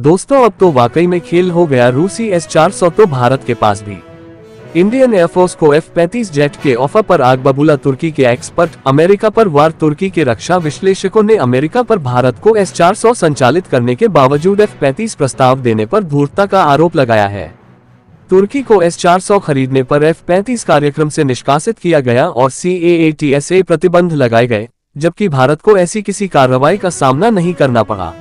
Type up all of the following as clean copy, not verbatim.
दोस्तों, अब तो वाकई में खेल हो गया रूसी S-400 तो भारत के पास भी। इंडियन एयरफोर्स को F-35 जेट के ऑफर पर आग बबूला तुर्की के एक्सपर्ट। अमेरिका पर वार। तुर्की के रक्षा विश्लेषकों ने अमेरिका पर भारत को S-400 संचालित करने के बावजूद F-35 प्रस्ताव देने पर धूर्तता का आरोप लगाया है। तुर्की को S-400 खरीदने पर F-35 कार्यक्रम से निष्कासित किया गया और CAATSA प्रतिबंध लगाए गए, जबकि भारत को ऐसी किसी कार्रवाई का सामना नहीं करना पड़ा।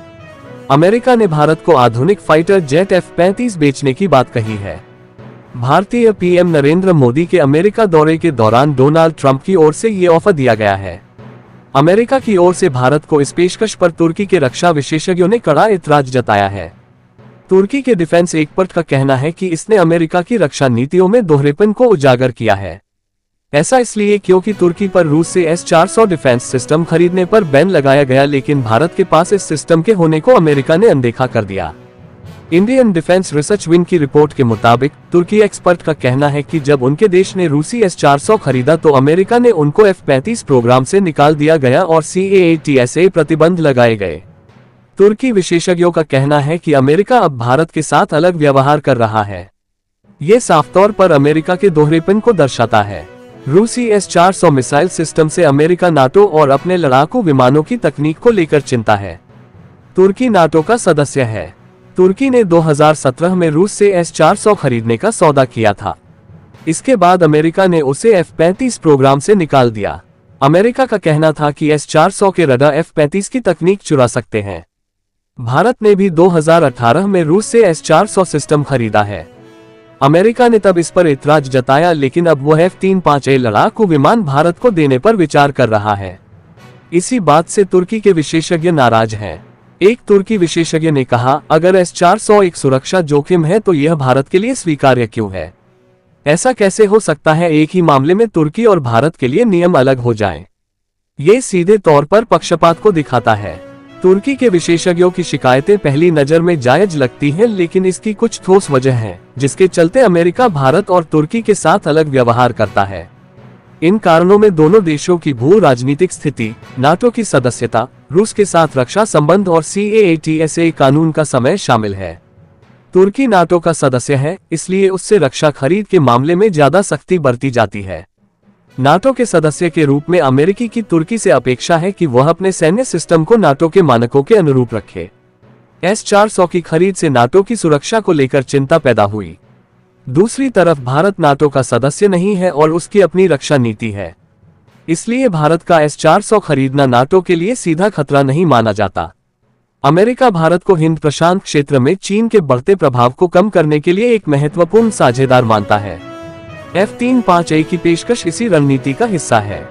अमेरिका ने भारत को आधुनिक फाइटर जेट F-35 बेचने की बात कही है। भारतीय पीएम नरेंद्र मोदी के अमेरिका दौरे के दौरान डोनाल्ड ट्रंप की ओर से ये ऑफर दिया गया है। अमेरिका की ओर से भारत को इस पेशकश पर तुर्की के रक्षा विशेषज्ञों ने कड़ा ऐतराज जताया है। तुर्की के डिफेंस एक्सपर्ट का कहना है कि इसने अमेरिका की रक्षा नीतियों में दोहरेपन को उजागर किया है। ऐसा इसलिए क्योंकि तुर्की पर रूस से S-400 डिफेंस सिस्टम खरीदने पर बैन लगाया गया, लेकिन भारत के पास इस सिस्टम के होने को अमेरिका ने अनदेखा कर दिया। इंडियन डिफेंस रिसर्च विंग की रिपोर्ट के मुताबिक तुर्की एक्सपर्ट का कहना है कि जब उनके देश ने रूसी S-400 खरीदा तो अमेरिका ने उनको F-35 प्रोग्राम से निकाल दिया गया और CAATSA प्रतिबंध लगाए गए। तुर्की विशेषज्ञों का कहना है कि अमेरिका अब भारत के साथ अलग व्यवहार कर रहा है। ये साफ तौर पर अमेरिका के दोहरेपन को दर्शाता है। रूसी S-400 मिसाइल सिस्टम से अमेरिका नाटो और अपने लड़ाकू विमानों की तकनीक को लेकर चिंता है। तुर्की नाटो का सदस्य है। तुर्की ने 2017 में रूस से S-400 खरीदने का सौदा किया था। इसके बाद अमेरिका ने उसे F-35 प्रोग्राम से निकाल दिया। अमेरिका का कहना था कि S-400 के रडार F-35 की तकनीक चुरा सकते हैं। भारत ने भी 2018 में रूस से S-400 सिस्टम खरीदा है। अमेरिका ने तब इस पर ऐतराज जताया, लेकिन अब वह F-35A लड़ाकू विमान भारत को देने पर विचार कर रहा है। इसी बात से तुर्की के विशेषज्ञ नाराज हैं। एक तुर्की विशेषज्ञ ने कहा, अगर S-400 एक सुरक्षा जोखिम है तो यह भारत के लिए स्वीकार्य क्यों है? ऐसा कैसे हो सकता है एक ही मामले में तुर्की और भारत के लिए नियम अलग हो जाएं? ये सीधे तौर पर पक्षपात को दिखाता है। तुर्की के विशेषज्ञों की शिकायतें पहली नजर में जायज लगती हैं, लेकिन इसकी कुछ ठोस वजह है जिसके चलते अमेरिका भारत और तुर्की के साथ अलग व्यवहार करता है। इन कारणों में दोनों देशों की भू राजनीतिक स्थिति, नाटो की सदस्यता, रूस के साथ रक्षा संबंध और CAATSA कानून का समय शामिल है। तुर्की नाटो का सदस्य है, इसलिए उससे रक्षा खरीद के मामले में ज्यादा सख्ती बरती जाती है। नाटो के सदस्य के रूप में अमेरिकी की तुर्की से अपेक्षा है कि वह अपने सैन्य सिस्टम को नाटो के मानकों के अनुरूप रखे। S-400 की खरीद से नाटो की सुरक्षा को लेकर चिंता पैदा हुई। दूसरी तरफ भारत नाटो का सदस्य नहीं है और उसकी अपनी रक्षा नीति है, इसलिए भारत का S-400 खरीदना नाटो के लिए सीधा खतरा नहीं माना जाता। अमेरिका भारत को हिंद प्रशांत क्षेत्र में चीन के बढ़ते प्रभाव को कम करने के लिए एक महत्वपूर्ण साझेदार मानता है। F-35A की पेशकश इसी रणनीति का हिस्सा है।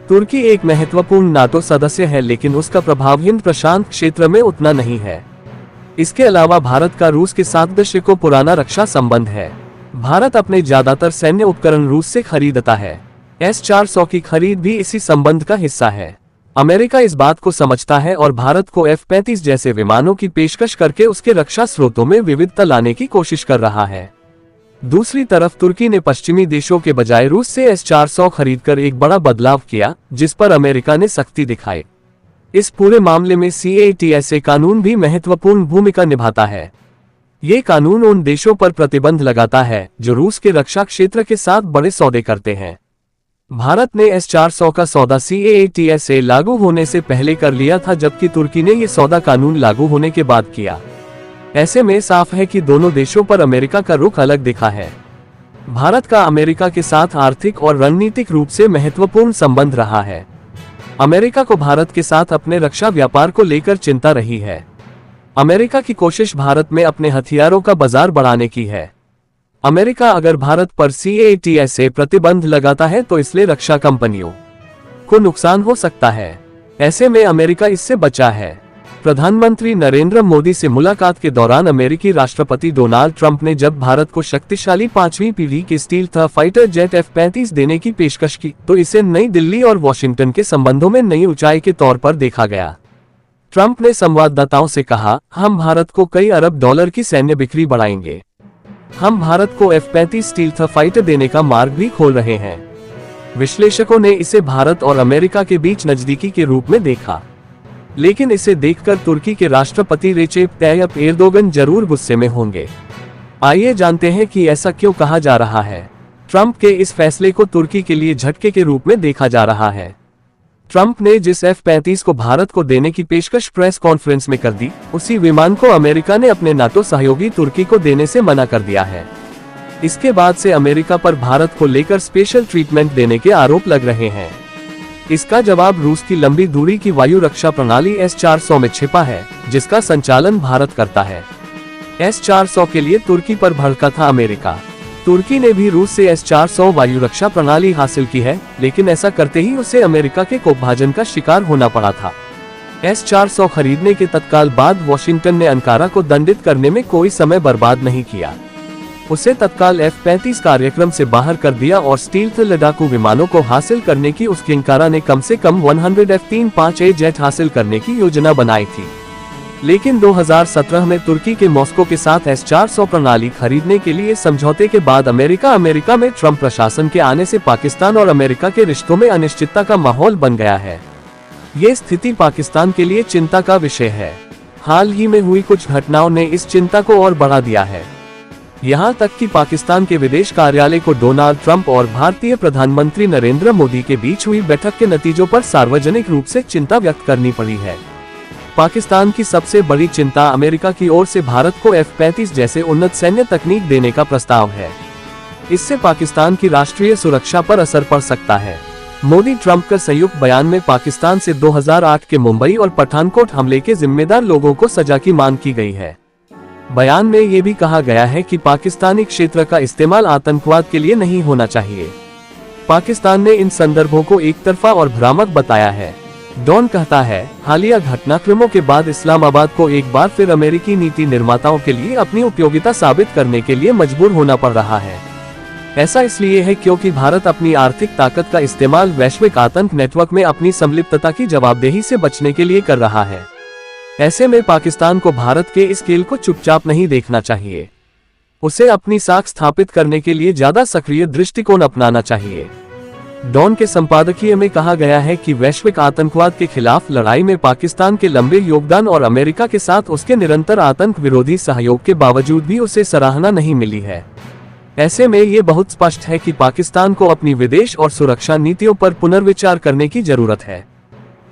तुर्की एक महत्वपूर्ण नाटो सदस्य है, लेकिन उसका प्रभाव हिंद प्रशांत क्षेत्र में उतना नहीं है। इसके अलावा भारत का रूस के साथ दशकों पुराना रक्षा संबंध है। भारत अपने ज्यादातर सैन्य उपकरण रूस से खरीदता है। S-400 की खरीद भी इसी संबंध का हिस्सा है। अमेरिका इस बात को समझता है और भारत को F-35 जैसे विमानों की पेशकश करके उसके रक्षा स्रोतों में विविधता लाने की कोशिश कर रहा है। दूसरी तरफ तुर्की ने पश्चिमी देशों के बजाय रूस से S-400 खरीदकर एक बड़ा बदलाव किया, जिस पर अमेरिका ने सख्ती दिखाई। इस पूरे मामले में CAATSA कानून भी महत्वपूर्ण भूमिका निभाता है। ये कानून उन देशों पर प्रतिबंध लगाता है जो रूस के रक्षा क्षेत्र के साथ बड़े सौदे करते हैं। भारत ने S-400 का सौदा CAATSA लागू होने से पहले कर लिया था, जबकि तुर्की ने ये सौदा कानून लागू होने के बाद किया। ऐसे में साफ है कि दोनों देशों पर अमेरिका का रुख अलग दिखा है। भारत का अमेरिका के साथ आर्थिक और रणनीतिक रूप से महत्वपूर्ण संबंध रहा है। अमेरिका को भारत के साथ अपने रक्षा व्यापार को लेकर चिंता रही है। अमेरिका की कोशिश भारत में अपने हथियारों का बाजार बढ़ाने की है। अमेरिका अगर भारत पर CAATSA प्रतिबंध लगाता है तो इसलिए रक्षा कंपनियों को नुकसान हो सकता है। ऐसे में अमेरिका इससे बचा है। प्रधानमंत्री नरेंद्र मोदी से मुलाकात के दौरान अमेरिकी राष्ट्रपति डोनाल्ड ट्रंप ने जब भारत को शक्तिशाली 5वीं पीढ़ी के स्टील्थ फाइटर जेट F-35 देने की पेशकश की, तो इसे नई दिल्ली और वॉशिंगटन के संबंधों में नई ऊंचाई के तौर पर देखा गया। ट्रंप ने संवाददाताओं से कहा, हम भारत को कई अरब डॉलर की सैन्य बिक्री बढ़ाएंगे। हम भारत को F-35 स्टील्थ फाइटर देने का मार्ग भी खोल रहे हैं। विश्लेषकों ने इसे भारत और अमेरिका के बीच नजदीकी के रूप में देखा। लेकिन इसे देखकर तुर्की के राष्ट्रपति रेचेप तैयप एर्दोगन जरूर गुस्से में होंगे। आइए जानते हैं कि ऐसा क्यों कहा जा रहा है। ट्रंप के इस फैसले को तुर्की के लिए झटके के रूप में देखा जा रहा है। ट्रंप ने जिस F-35 को भारत को देने की पेशकश प्रेस कॉन्फ्रेंस में कर दी, उसी विमान को अमेरिका ने अपने नाटो सहयोगी तुर्की को देने से मना कर दिया है। इसके बाद से अमेरिका पर भारत को लेकर स्पेशल ट्रीटमेंट देने के आरोप लग रहे हैं। इसका जवाब रूस की लंबी दूरी की वायु रक्षा प्रणाली S-400 में छिपा है, जिसका संचालन भारत करता है। S-400 के लिए तुर्की पर भड़का था अमेरिका। तुर्की ने भी रूस से S-400 वायु रक्षा प्रणाली हासिल की है, लेकिन ऐसा करते ही उसे अमेरिका के कोपभाजन का शिकार होना पड़ा था। S-400 खरीदने के तत्काल बाद वॉशिंगटन ने अंकारा को दंडित करने में कोई समय बर्बाद नहीं किया। उसे तत्काल F-35 कार्यक्रम से बाहर कर दिया और स्टील्थ लड़ाकू विमानों को हासिल करने की उसकी अंकारा ने कम से कम 100 F-35A जेट हासिल करने की योजना बनाई थी। लेकिन 2017 में तुर्की के मॉस्को के साथ S-400 प्रणाली खरीदने के लिए समझौते के बाद अमेरिका में ट्रंप प्रशासन के आने से पाकिस्तान और अमेरिका के रिश्तों में अनिश्चितता का माहौल बन गया है। ये स्थिति पाकिस्तान के लिए चिंता का विषय है। हाल ही में हुई कुछ घटनाओं ने इस चिंता को और बढ़ा दिया है। यहाँ तक कि पाकिस्तान के विदेश कार्यालय को डोनाल्ड ट्रंप और भारतीय प्रधानमंत्री नरेंद्र मोदी के बीच हुई बैठक के नतीजों पर सार्वजनिक रूप से चिंता व्यक्त करनी पड़ी है। पाकिस्तान की सबसे बड़ी चिंता अमेरिका की ओर से भारत को F-35 जैसे उन्नत सैन्य तकनीक देने का प्रस्ताव है। इससे पाकिस्तान की राष्ट्रीय सुरक्षा पर असर पड़ सकता है। मोदी ट्रंप का संयुक्त बयान में पाकिस्तान से 2008 के मुंबई और पठानकोट हमले के जिम्मेदार लोगों को सजा की मांग की गई है। बयान में ये भी कहा गया है कि पाकिस्तानी क्षेत्र का इस्तेमाल आतंकवाद के लिए नहीं होना चाहिए। पाकिस्तान ने इन संदर्भों को एकतरफा और भ्रामक बताया है। डॉन कहता है, हालिया घटनाक्रमों के बाद इस्लामाबाद को एक बार फिर अमेरिकी नीति निर्माताओं के लिए अपनी उपयोगिता साबित करने के लिए मजबूर होना पड़ रहा है। ऐसा इसलिए है क्योंकि भारत अपनी आर्थिक ताकत का इस्तेमाल वैश्विक आतंक नेटवर्क में अपनी संलिप्तता की जवाबदेही से बचने के लिए कर रहा है। ऐसे में पाकिस्तान को भारत के इस खेल को चुपचाप नहीं देखना चाहिए। उसे अपनी साख स्थापित करने के लिए ज्यादा सक्रिय दृष्टिकोण अपनाना चाहिए। डॉन के संपादकीय में कहा गया है कि वैश्विक आतंकवाद के खिलाफ लड़ाई में पाकिस्तान के लंबे योगदान और अमेरिका के साथ उसके निरंतर आतंक विरोधी सहयोग के बावजूद भी उसे सराहना नहीं मिली है। ऐसे में ये बहुत स्पष्ट है कि पाकिस्तान को अपनी विदेश और सुरक्षा नीतियों पर पुनर्विचार करने की जरूरत है।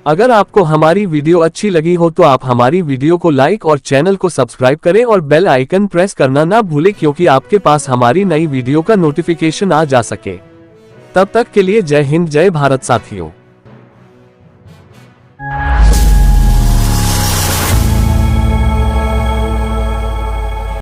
अगर आपको हमारी वीडियो अच्छी लगी हो तो आप हमारी वीडियो को लाइक और चैनल को सब्सक्राइब करें और बेल आइकन प्रेस करना ना भूलें, क्योंकि आपके पास हमारी नई वीडियो का नोटिफिकेशन आ जा सके। तब तक के लिए जय हिंद जय भारत साथियों।